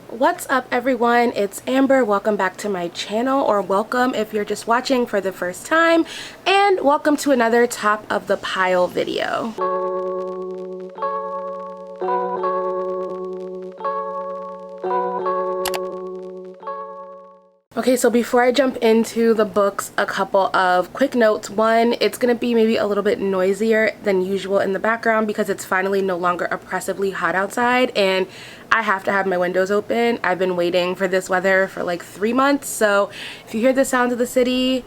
What's up everyone, it's Amber. Welcome back to my channel, or welcome if you're just watching for the first time, and welcome to another top of the pile video. Okay, so before I jump into the books, a couple of quick notes. One, it's going to be maybe a little bit noisier than usual in the background because it's finally no longer oppressively hot outside and I have to have my windows open. I've been waiting for this weather for like 3 months, so if you hear the sounds of the city,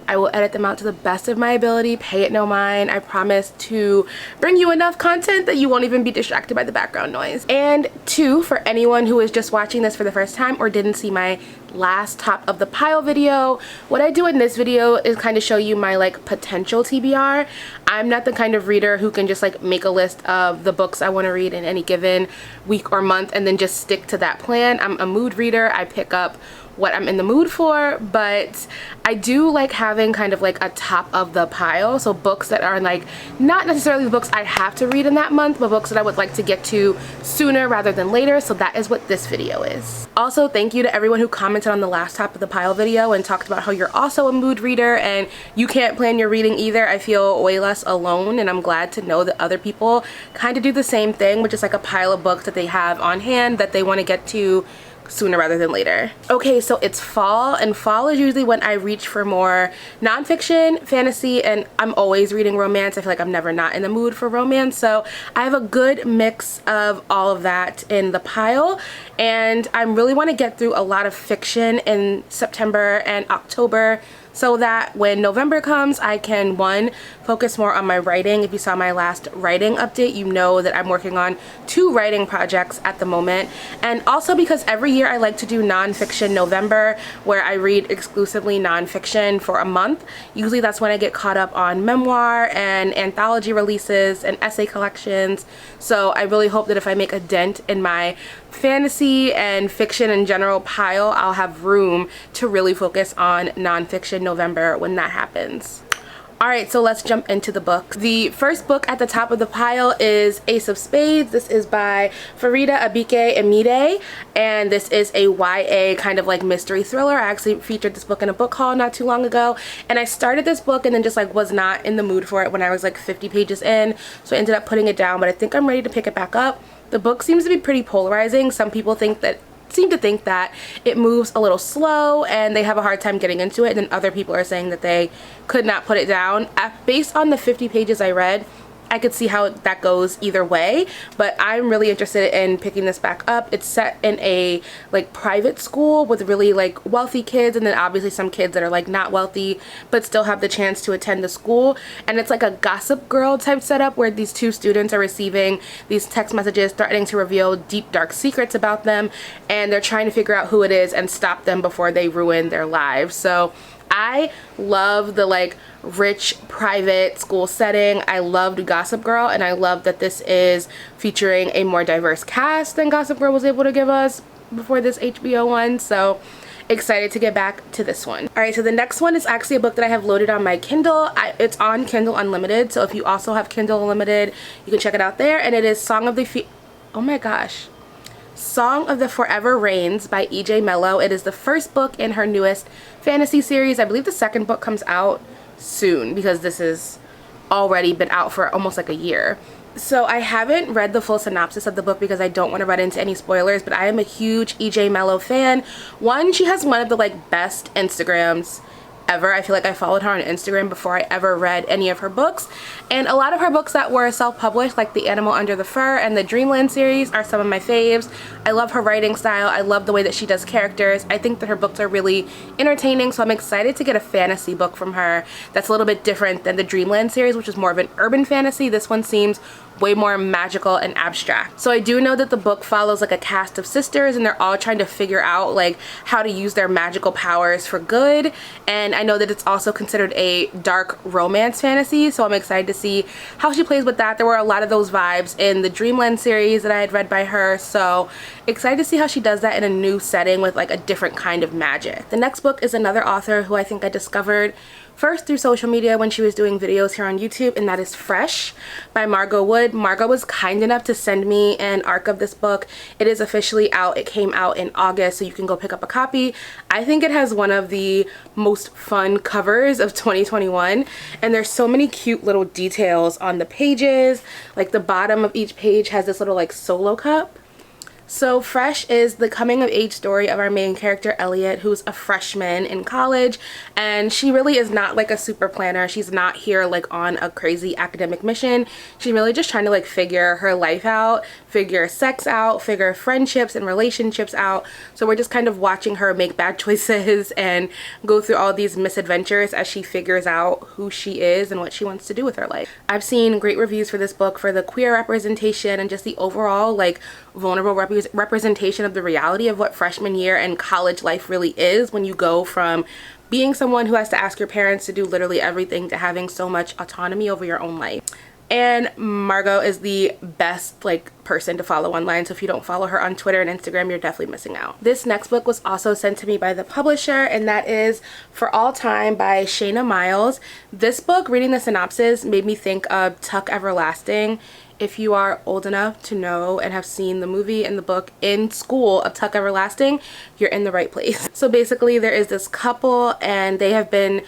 I will edit them out to the best of my ability. Pay it no mind. I promise to bring you enough content that you won't even be distracted by the background noise. And two, for anyone who is just watching this for the first time or didn't see my last top of the pile video, what I do in this video is kind of show you my like potential TBR. I'm not the kind of reader who can just like make a list of the books I want to read in any given week or month and then just stick to that plan. I'm a mood reader. I pick up what I'm in the mood for, but I do like having kind of like a top of the pile, so books that are like not necessarily the books I have to read in that month, but books that I would like to get to sooner rather than later. So that is what this video is. Also, thank you to everyone who commented on the last top of the pile video and talked about how you're also a mood reader and you can't plan your reading either. I feel way less alone, and I'm glad to know that other people kind of do the same thing, which is like a pile of books that they have on hand that they want to get to sooner rather than later. Okay, so it's fall, and fall is usually when I reach for more nonfiction, fantasy, and I'm always reading romance. I feel like I'm never not in the mood for romance, so I have a good mix of all of that in the pile, and I really want to get through a lot of fiction in September and October so that when November comes, I can, one, focus more on my writing. If you saw my last writing update, you know that I'm working on 2 writing projects at the moment. And also because every year I like to do nonfiction November, where I read exclusively nonfiction for a month. Usually that's when I get caught up on memoir and anthology releases and essay collections. So I really hope that if I make a dent in my fantasy and fiction in general pile, I'll have room to really focus on nonfiction November when that happens. Alright, so let's jump into the books. The first book at the top of the pile is Ace of Spades. This is by Farida Abike Emide, and this is a YA kind of like mystery thriller. I actually featured this book in a book haul not too long ago, and I started this book and then just like was not in the mood for it when I was like 50 pages in, so I ended up putting it down, but I think I'm ready to pick it back up. The book seems to be pretty polarizing. Some people seem to think that it moves a little slow and they have a hard time getting into it, and then other people are saying that they could not put it down. Based on the 50 pages I read, I could see how that goes either way, but I'm really interested in picking this back up. It's set in a like private school with really like wealthy kids, and then obviously some kids that are like not wealthy but still have the chance to attend the school, and it's like a Gossip Girl type setup where these 2 students are receiving these text messages threatening to reveal deep dark secrets about them, and they're trying to figure out who it is and stop them before they ruin their lives. So I love the like rich private school setting. I loved Gossip Girl, and I love that this is featuring a more diverse cast than Gossip Girl was able to give us before this HBO one. So excited to get back to this one. Alright, so the next one is actually a book that I have loaded on my Kindle. It's on Kindle Unlimited, so if you also have Kindle Unlimited, you can check it out there, and it is Song of the Forever Rains by E.J. Mello. It is the first book in her newest fantasy series. I believe the second book comes out soon because this has already been out for almost like a year. So I haven't read the full synopsis of the book because I don't want to run into any spoilers, but I am a huge E.J. Mello fan. One, she has one of the like best Instagrams ever. I feel like I followed her on Instagram before I ever read any of her books, and a lot of her books that were self-published, like The Animal Under the Fur and the Dreamland series, are some of my faves. I love her writing style. I love the way that she does characters. I think that her books are really entertaining, so I'm excited to get a fantasy book from her that's a little bit different than the Dreamland series, which is more of an urban fantasy. This one seems way more magical and abstract. So I do know that the book follows like a cast of sisters, and they're all trying to figure out like how to use their magical powers for good, and I know that it's also considered a dark romance fantasy, so I'm excited to see how she plays with that. There were a lot of those vibes in the Dreamland series that I had read by her, so excited to see how she does that in a new setting with like a different kind of magic. The next book is another author who I think I discovered first through social media when she was doing videos here on YouTube, and that is Fresh by Margot Wood. Margot was kind enough to send me an arc of this book. It is officially out. It came out in August, so you can go pick up a copy. I think it has one of the most fun covers of 2021, and there's so many cute little details on the pages. Like the bottom of each page has this little like solo cup. So Fresh is the coming of age story of our main character Elliot, who's a freshman in college, and she really is not like a super planner. She's not here like on a crazy academic mission. She's really just trying to like figure her life out, figure sex out, figure friendships and relationships out. So we're just kind of watching her make bad choices and go through all these misadventures as she figures out who she is and what she wants to do with her life. I've seen great reviews for this book for the queer representation and just the overall like vulnerable representation of the reality of what freshman year and college life really is, when you go from being someone who has to ask your parents to do literally everything to having so much autonomy over your own life. And Margot is the best like person to follow online, so if you don't follow her on Twitter and Instagram, you're definitely missing out. This next book was also sent to me by the publisher, and that is For All Time by Shayna Miles. This book, reading the synopsis, made me think of Tuck Everlasting. If you are old enough to know and have seen the movie and the book in school of Tuck Everlasting, you're in the right place. So basically there is this couple and they have been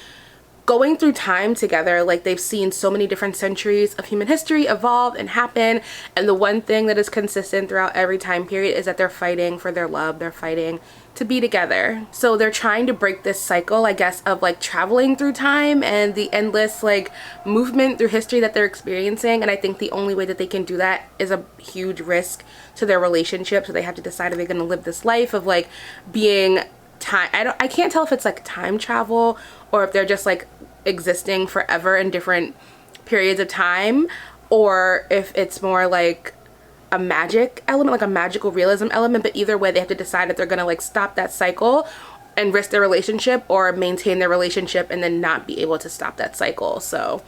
going through time together. Like they've seen so many different centuries of human history evolve and happen, and the one thing that is consistent throughout every time period is that they're fighting for their love. They're fighting to be together. So they're trying to break this cycle, I guess, of like traveling through time and the endless like movement through history that they're experiencing. And I think the only way that they can do that is a huge risk to their relationship. So they have to decide, are they going to live this life of like being time, I can't tell if it's like time travel or if they're just like existing forever in different periods of time, or if it's more like a magic element, like a magical realism element. But either way, they have to decide if they're gonna like stop that cycle and risk their relationship, or maintain their relationship and then not be able to stop that cycle. So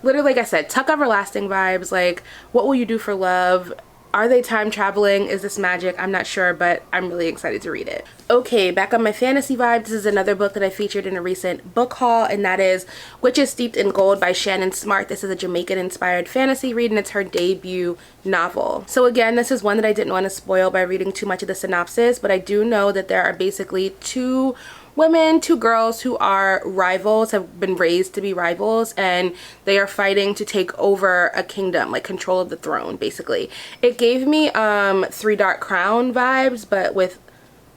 literally, like I said, Tuck Everlasting vibes. Like, what will you do for love? Are they time traveling? Is this magic? I'm not sure, but I'm really excited to read it. Okay, back on my fantasy vibe, this is another book that I featured in a recent book haul, and that is Witches Steeped in Gold by Shannon Smart. This is a Jamaican-inspired fantasy read, and it's her debut novel. So again, this is one that I didn't want to spoil by reading too much of the synopsis, but I do know that there are basically two girls who are rivals, have been raised to be rivals, and they are fighting to take over a kingdom, like control of the throne, basically. It gave me Three Dark Crown vibes, but with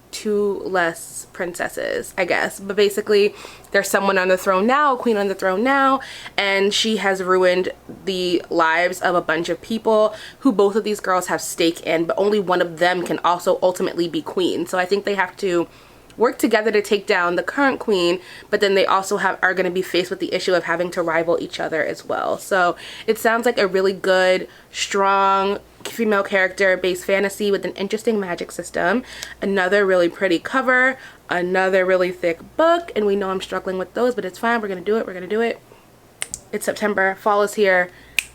two less princesses, I guess. But basically, there's someone on the throne now, a queen on the throne now, and she has ruined the lives of a bunch of people who both of these girls have stake in, but only one of them can also ultimately be queen. So I think they have to work together to take down the current queen, but then they also are going to be faced with the issue of having to rival each other as well. So it sounds like a really good, strong female character based fantasy with an interesting magic system, another really pretty cover, another really thick book, and we know I'm struggling with those, but it's fine. We're gonna do it. It's September, fall is here.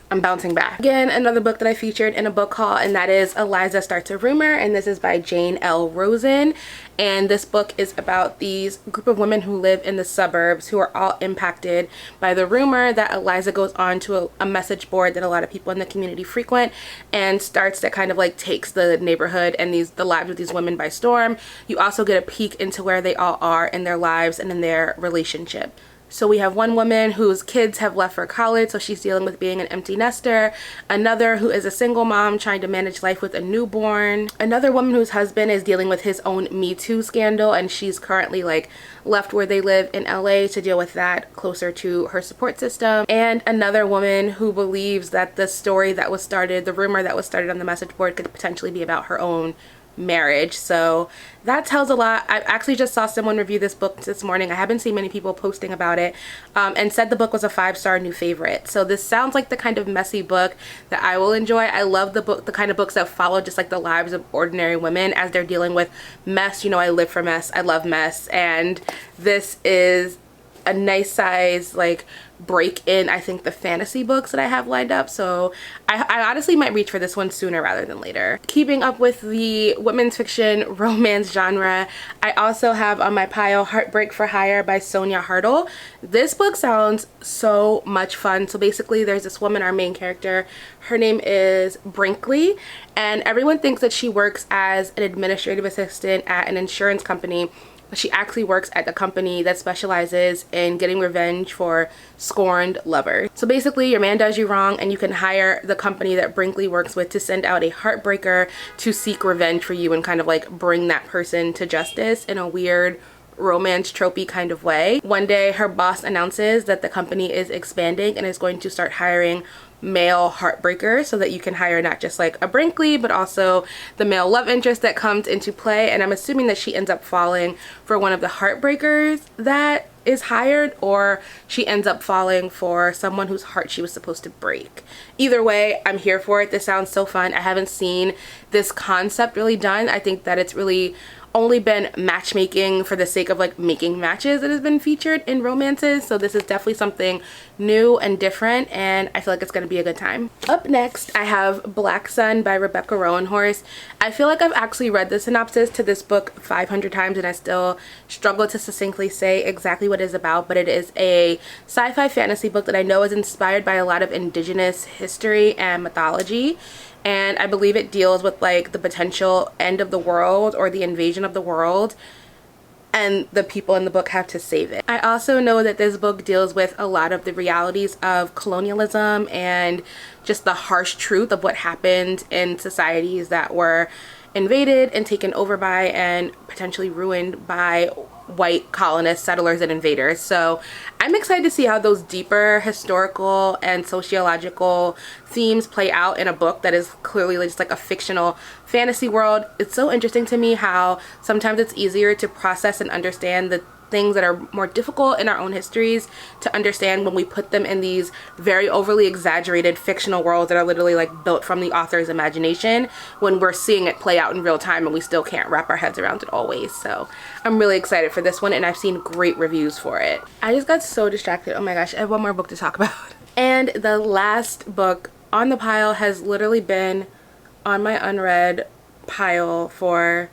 I'm bouncing back. Again, another book that I featured in a book haul, and that is Eliza Starts a Rumor, and this is by Jane L. Rosen. And this book is about these group of women who live in the suburbs who are all impacted by the rumor that Eliza goes on to a message board that a lot of people in the community frequent, and starts to kind of like takes the neighborhood and the lives of these women by storm. You also get a peek into where they all are in their lives and in their relationship. So we have one woman whose kids have left for college, so she's dealing with being an empty nester. Another who is a single mom trying to manage life with a newborn. Another woman whose husband is dealing with his own Me Too scandal, and she's currently like left where they live in LA to deal with that closer to her support system. And another woman who believes that the story that was started, the rumor that was started on the message board, could potentially be about her own marriage. So that tells a lot. I actually just saw someone review this book this morning. I haven't seen many people posting about it, and said the book was a 5-star new favorite. So this sounds like the kind of messy book that I will enjoy. I love the kind of books that follow just like the lives of ordinary women as they're dealing with mess. You know, I live for mess. I love mess, and this is a nice size, like break in, I think, the fantasy books that I have lined up. So I honestly might reach for this one sooner rather than later. Keeping up with the women's fiction romance genre, I also have on my pile Heartbreak for Hire by Sonia Hartle. This book sounds so much fun. So basically there's this woman, our main character, her name is Brinkley, and everyone thinks that she works as an administrative assistant at an insurance company, but she actually works at the company that specializes in getting revenge for scorned lovers. So basically your man does you wrong and you can hire the company that Brinkley works with to send out a heartbreaker to seek revenge for you and kind of like bring that person to justice in a weird romance tropey kind of way. One day her boss announces that the company is expanding and is going to start hiring male heartbreakers so that you can hire not just like a Brinkley but also the male love interest that comes into play. And I'm assuming that she ends up falling for one of the heartbreakers that is hired, or she ends up falling for someone whose heart she was supposed to break. Either way, I'm here for it. This sounds so fun. I haven't seen this concept really done. I think that it's really only been matchmaking for the sake of like making matches that has been featured in romances. So this is definitely something new and different, and I feel like it's going to be a good time. Up next, I have Black Sun by Rebecca Roanhorse. I feel like I've actually read the synopsis to this book 500 times and I still struggle to succinctly say exactly what it is about, but it is a sci-fi fantasy book that I know is inspired by a lot of indigenous history and mythology. And I believe it deals with like the potential end of the world or the invasion of the world, and the people in the book have to save it. I also know that this book deals with a lot of the realities of colonialism and just the harsh truth of what happened in societies that were invaded and taken over by and potentially ruined by white colonists, settlers, and invaders. So I'm excited to see how those deeper historical and sociological themes play out in a book that is clearly just like a fictional fantasy world. It's so interesting to me how sometimes it's easier to process and understand the things that are more difficult in our own histories to understand when we put them in these very overly exaggerated fictional worlds that are literally like built from the author's imagination, when we're seeing it play out in real time and we still can't wrap our heads around it always. So I'm really excited for this one, and I've seen great reviews for it. I just got so distracted. Oh my gosh, I have one more book to talk about. And the last book on the pile has literally been on my unread pile for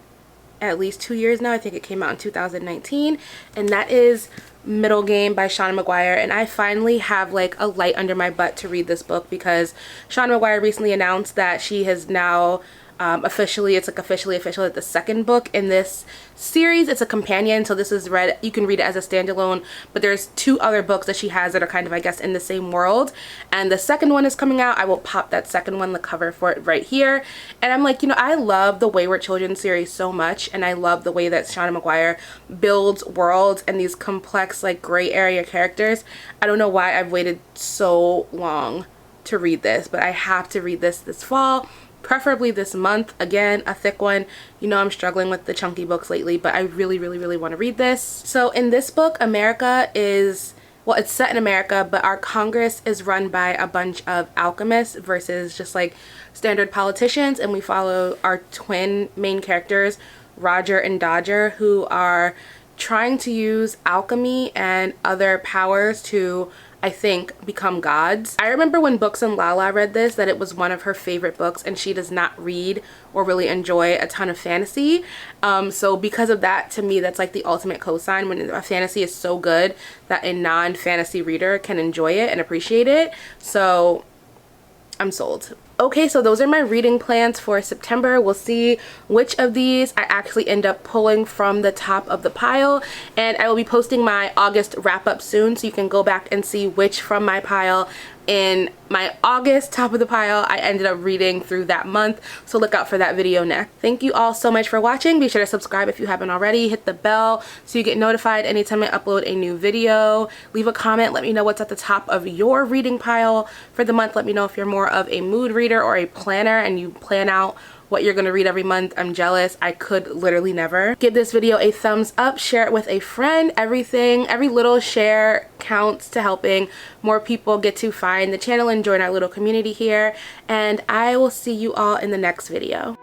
at least 2 years now. I think it came out in 2019, and that is Middle Game by Shauna Maguire. And I finally have like a light under my butt to read this book because Shauna Maguire recently announced that she has now officially official that the second book in this series, it's a companion, so this is read, you can read it as a standalone, but there's 2 other books that she has that are kind of, I guess, in the same world, and the second one is coming out. I will pop that second one, the cover for it right here. And I'm like, you know, I love the Wayward Children series so much, and I love the way that Shauna Maguire builds worlds and these complex like gray area characters. I don't know why I've waited so long to read this, but I have to read this fall, preferably this month. Again, a thick one. You know, I'm struggling with the chunky books lately, but I really want to read this. So in this book, America is, well, it's set in America, but our Congress is run by a bunch of alchemists versus just like standard politicians, and we follow our twin main characters, Roger and Dodger, who are trying to use alchemy and other powers to, I think, become gods. I remember when Books and Lala read this that it was one of her favorite books, and she does not read or really enjoy a ton of fantasy. So because of that, to me, that's like the ultimate cosign when a fantasy is so good that a non-fantasy reader can enjoy it and appreciate it. So I'm sold. Okay, so those are my reading plans for September. We'll see which of these I actually end up pulling from the top of the pile, and I will be posting my August wrap up soon, so you can go back and see which from my pile in my August top of the pile I ended up reading through that month. So look out for that video next. Thank you all so much for watching. Be sure to subscribe if you haven't already. Hit the bell so you get notified anytime I upload a new video. Leave a comment. Let me know what's at the top of your reading pile for the month. Let me know if you're more of a mood reader or a planner and you plan out what you're gonna read every month. I'm jealous. I could literally never. Give this video a thumbs up, share it with a friend. Every little share counts to helping more people get to find the channel and join our little community here. And I will see you all in the next video.